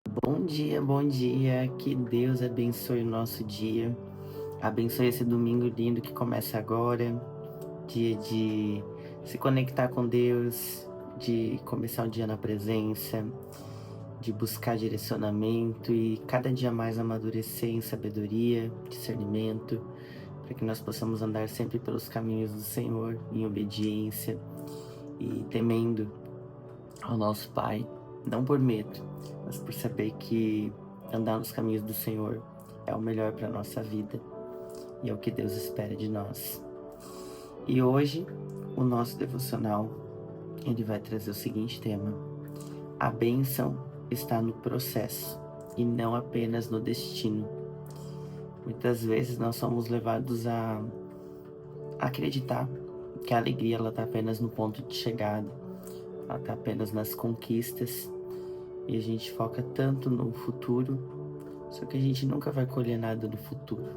Bom dia, que Deus abençoe o nosso dia, abençoe esse domingo lindo que começa agora, dia de se conectar com Deus, de começar o dia na presença, de buscar direcionamento e cada dia mais amadurecer em sabedoria, discernimento, para que nós possamos andar sempre pelos caminhos do Senhor, em obediência e temendo ao nosso Pai, não por medo, mas por saber que andar nos caminhos do Senhor é o melhor para a nossa vida e é o que Deus espera de nós. E hoje, o nosso devocional, ele vai trazer o seguinte tema: a bênção está no processo e não apenas no destino. Muitas vezes nós somos levados a acreditar que a alegria ela está apenas no ponto de chegada, ela está apenas nas conquistas, e a gente foca tanto no futuro, só que a gente nunca vai colher nada no futuro.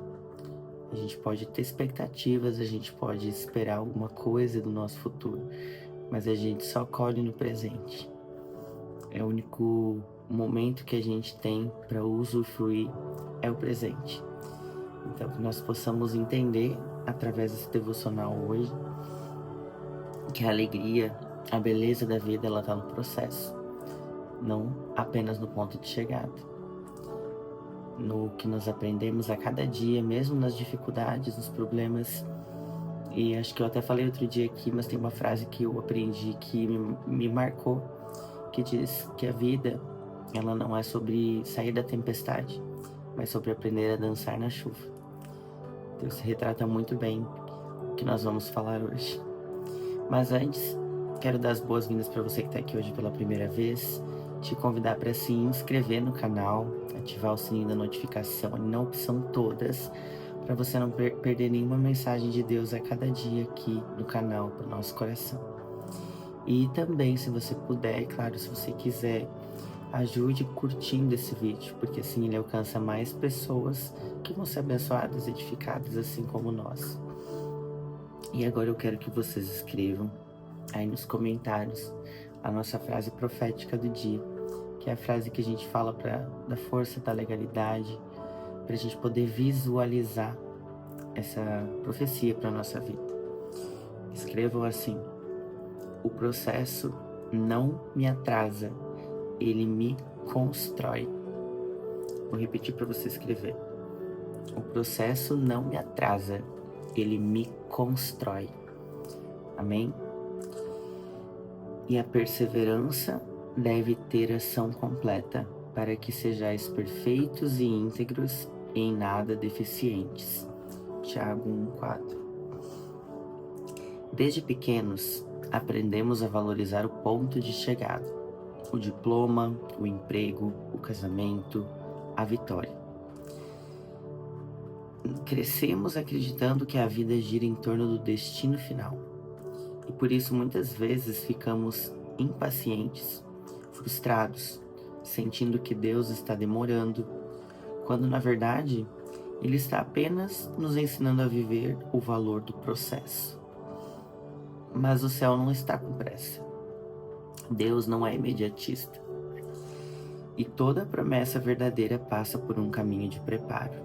A gente pode ter expectativas, a gente pode esperar alguma coisa do nosso futuro, mas a gente só colhe no presente. É o único momento que a gente tem para usufruir, é o presente. Então, que nós possamos entender, através desse devocional hoje, que a alegria, a beleza da vida, ela está no processo, não apenas no ponto de chegada. No que nós aprendemos a cada dia, mesmo nas dificuldades, nos problemas. E acho que eu até falei outro dia aqui, mas tem uma frase que eu aprendi que me marcou, que diz que a vida, ela não é sobre sair da tempestade, mas sobre aprender a dançar na chuva. Então isso retrata muito bem o que nós vamos falar hoje. Mas antes, quero dar as boas-vindas para você que está aqui hoje pela primeira vez, te convidar para se inscrever no canal, ativar o sininho da notificação ali na opção todas, para você não perder nenhuma mensagem de Deus a cada dia aqui no canal, para o nosso coração. E também, se você puder, e claro, se você quiser, ajude curtindo esse vídeo, porque assim ele alcança mais pessoas que vão ser abençoadas, edificadas, assim como nós. E agora eu quero que vocês escrevam aí nos comentários a nossa frase profética do dia, que é a frase que a gente fala da força da legalidade, para a gente poder visualizar essa profecia para a nossa vida. Escrevam assim: o processo não me atrasa, ele me constrói. Vou repetir para você escrever: o processo não me atrasa, ele me constrói. Amém? E a perseverança deve ter ação completa, para que sejais perfeitos e íntegros, em nada deficientes. Tiago 1,4. Desde pequenos, aprendemos a valorizar o ponto de chegada, o diploma, o emprego, o casamento, a vitória. Crescemos acreditando que a vida gira em torno do destino final. E por isso muitas vezes ficamos impacientes, frustrados, sentindo que Deus está demorando, quando na verdade Ele está apenas nos ensinando a viver o valor do processo. Mas o céu não está com pressa. Deus não é imediatista. E toda promessa verdadeira passa por um caminho de preparo.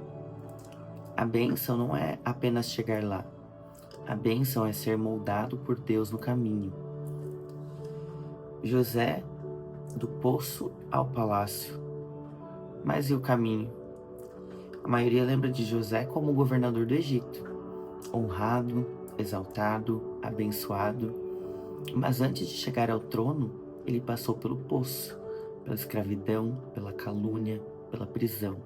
A bênção não é apenas chegar lá. A bênção é ser moldado por Deus no caminho. José, do poço ao palácio. Mas e o caminho? A maioria lembra de José como governador do Egito, honrado, exaltado, abençoado. Mas antes de chegar ao trono, ele passou pelo poço, pela escravidão, pela calúnia, pela prisão.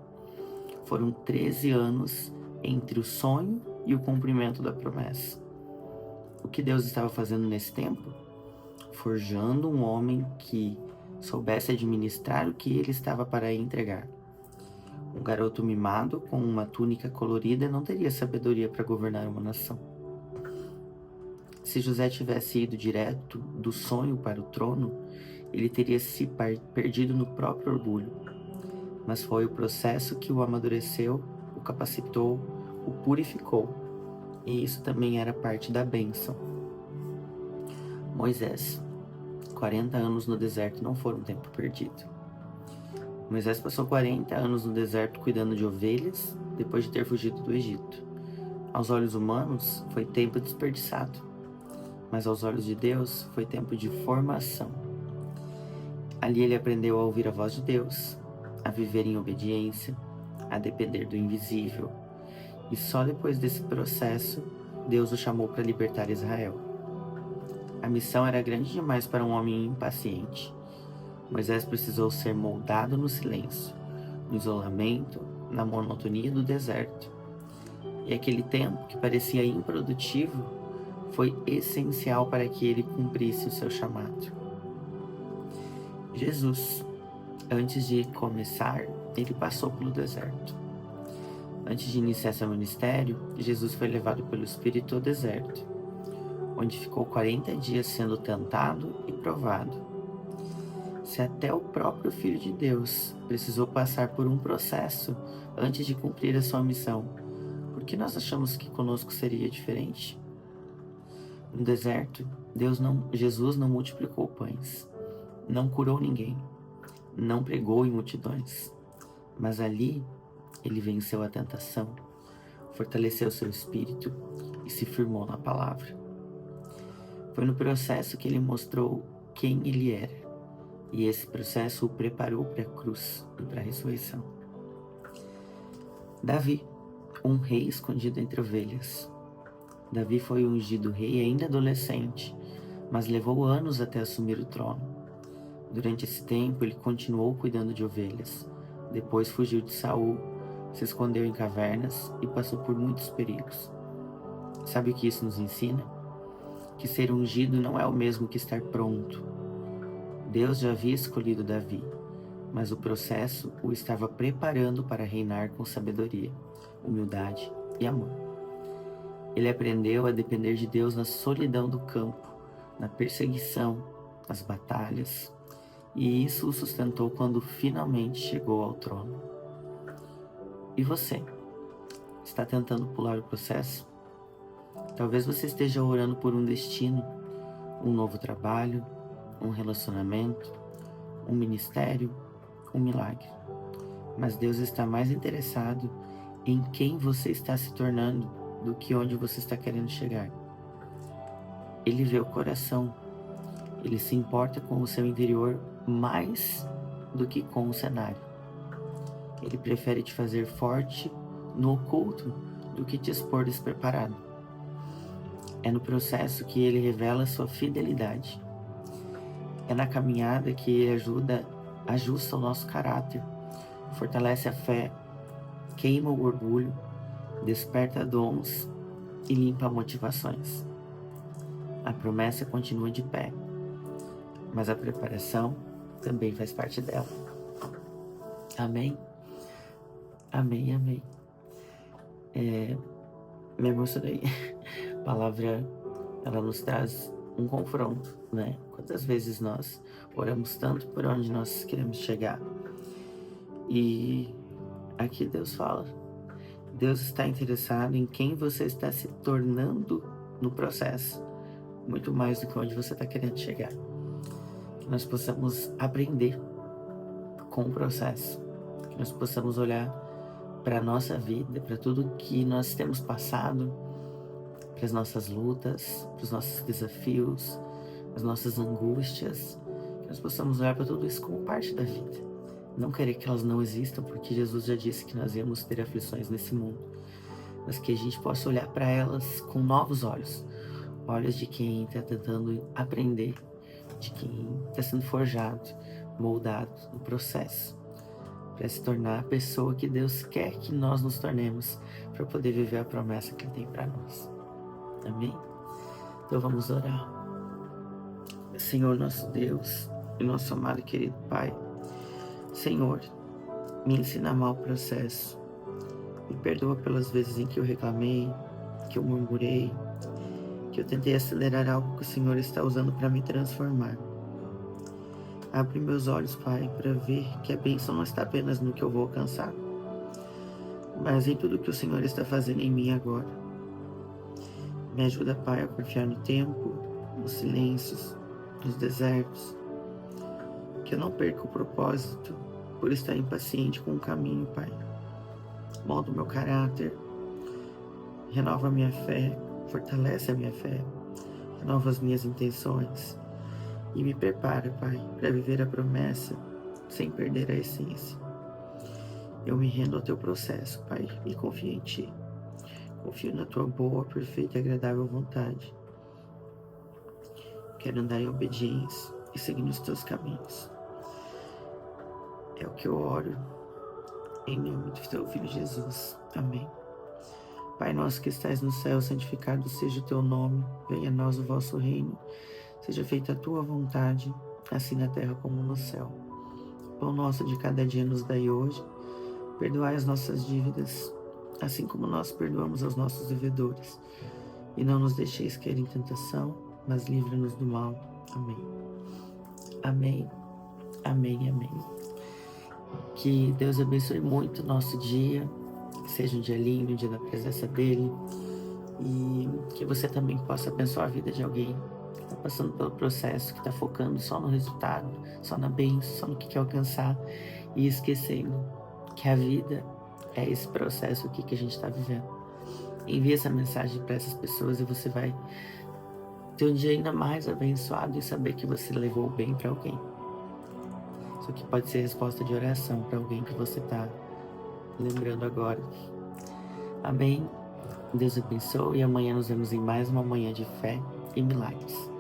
Foram 13 anos entre o sonho e o cumprimento da promessa. O que Deus estava fazendo nesse tempo? Forjando um homem que soubesse administrar o que ele estava para entregar. Um garoto mimado com uma túnica colorida não teria sabedoria para governar uma nação. Se José tivesse ido direto do sonho para o trono, ele teria se perdido no próprio orgulho. Mas foi o processo que o amadureceu, o capacitou, o purificou. E isso também era parte da bênção. Moisés, 40 anos no deserto não foram tempo perdido. Moisés passou 40 anos no deserto cuidando de ovelhas, depois de ter fugido do Egito. Aos olhos humanos, foi tempo desperdiçado, mas aos olhos de Deus, foi tempo de formação. Ali ele aprendeu a ouvir a voz de Deus, a viver em obediência, a depender do invisível. E só depois desse processo, Deus o chamou para libertar Israel. A missão era grande demais para um homem impaciente. Moisés precisou ser moldado no silêncio, no isolamento, na monotonia do deserto. E aquele tempo que parecia improdutivo foi essencial para que ele cumprisse o seu chamado. Jesus, antes de começar, ele passou pelo deserto. Antes de iniciar seu ministério, Jesus foi levado pelo Espírito ao deserto, onde ficou 40 dias sendo tentado e provado. Se até o próprio Filho de Deus precisou passar por um processo antes de cumprir a sua missão, por que nós achamos que conosco seria diferente? No deserto, Jesus não multiplicou pães, não curou ninguém, não pregou em multidões, mas ali ele venceu a tentação, fortaleceu seu espírito e se firmou na palavra. Foi no processo que ele mostrou quem ele era. E esse processo o preparou para a cruz e para a ressurreição. Davi, um rei escondido entre ovelhas. Davi foi ungido rei ainda adolescente, mas levou anos até assumir o trono. Durante esse tempo, ele continuou cuidando de ovelhas. Depois fugiu de Saul, se escondeu em cavernas e passou por muitos perigos. Sabe o que isso nos ensina? Que ser ungido não é o mesmo que estar pronto. Deus já havia escolhido Davi, mas o processo o estava preparando para reinar com sabedoria, humildade e amor. Ele aprendeu a depender de Deus na solidão do campo, na perseguição, nas batalhas, e isso o sustentou quando finalmente chegou ao trono. E você? Está tentando pular o processo? Talvez você esteja orando por um destino, um novo trabalho, um relacionamento, um ministério, um milagre. Mas Deus está mais interessado em quem você está se tornando do que onde você está querendo chegar. Ele vê o coração. Ele se importa com o seu interior mais do que com o cenário. Ele prefere te fazer forte no oculto do que te expor despreparado. É no processo que ele revela sua fidelidade. É na caminhada que ele ajusta o nosso caráter, fortalece a fé, queima o orgulho, desperta dons e limpa motivações. A promessa continua de pé, mas a preparação também faz parte dela. Amém? Amém, amém. Me emocionei. A palavra, ela nos traz um confronto, né? Quantas vezes nós oramos tanto por onde nós queremos chegar? E aqui Deus fala, Deus está interessado em quem você está se tornando no processo, muito mais do que onde você está querendo chegar. Que nós possamos aprender com o processo, que nós possamos olhar para a nossa vida, para tudo que nós temos passado, para as nossas lutas, para os nossos desafios, as nossas angústias, que nós possamos olhar para tudo isso como parte da vida. Não querer que elas não existam, porque Jesus já disse que nós íamos ter aflições nesse mundo, mas que a gente possa olhar para elas com novos olhos, olhos de quem está tentando aprender, de quem está sendo forjado, moldado no processo, para se tornar a pessoa que Deus quer que nós nos tornemos, para poder viver a promessa que Ele tem para nós. Amém? Então vamos orar. Senhor nosso Deus e nosso amado e querido Pai, Senhor, me ensina a amar o processo. Me perdoa pelas vezes em que eu reclamei, que eu murmurei, que eu tentei acelerar algo que o Senhor está usando para me transformar. Abre meus olhos, Pai, para ver que a bênção não está apenas no que eu vou alcançar, mas em tudo que o Senhor está fazendo em mim agora. Me ajuda, Pai, a confiar no tempo, nos silêncios, nos desertos. Que eu não perca o propósito, por estar impaciente com o caminho, Pai. Molda o meu caráter, renova a minha fé, fortalece a minha fé, renova as minhas intenções e me prepara, Pai, para viver a promessa sem perder a essência. Eu me rendo ao teu processo, Pai, e confio em Ti. Confio na Tua boa, perfeita e agradável vontade. Quero andar em obediência e seguir nos Teus caminhos. É o que eu oro, em nome do Teu Filho Jesus. Amém. Pai nosso que estais no céu, santificado seja o Teu nome. Venha a nós o vosso reino. Seja feita a Tua vontade, assim na terra como no céu. O pão nosso de cada dia nos dai hoje. Perdoai as nossas dívidas, assim como nós perdoamos aos nossos devedores. E não nos deixeis cair em tentação, mas livra-nos do mal. Amém. Amém. Amém. Amém. Que Deus abençoe muito o nosso dia, que seja um dia lindo, um dia da presença dEle, e que você também possa abençoar a vida de alguém que está passando pelo processo, que está focando só no resultado, só na bênção, só no que quer alcançar, e esquecendo que a vida é esse processo aqui que a gente está vivendo. Envie essa mensagem para essas pessoas e você vai ter um dia ainda mais abençoado e saber que você levou o bem para alguém. Isso aqui pode ser resposta de oração para alguém que você está lembrando agora. Amém? Deus abençoe e amanhã nos vemos em mais uma manhã de fé e milagres.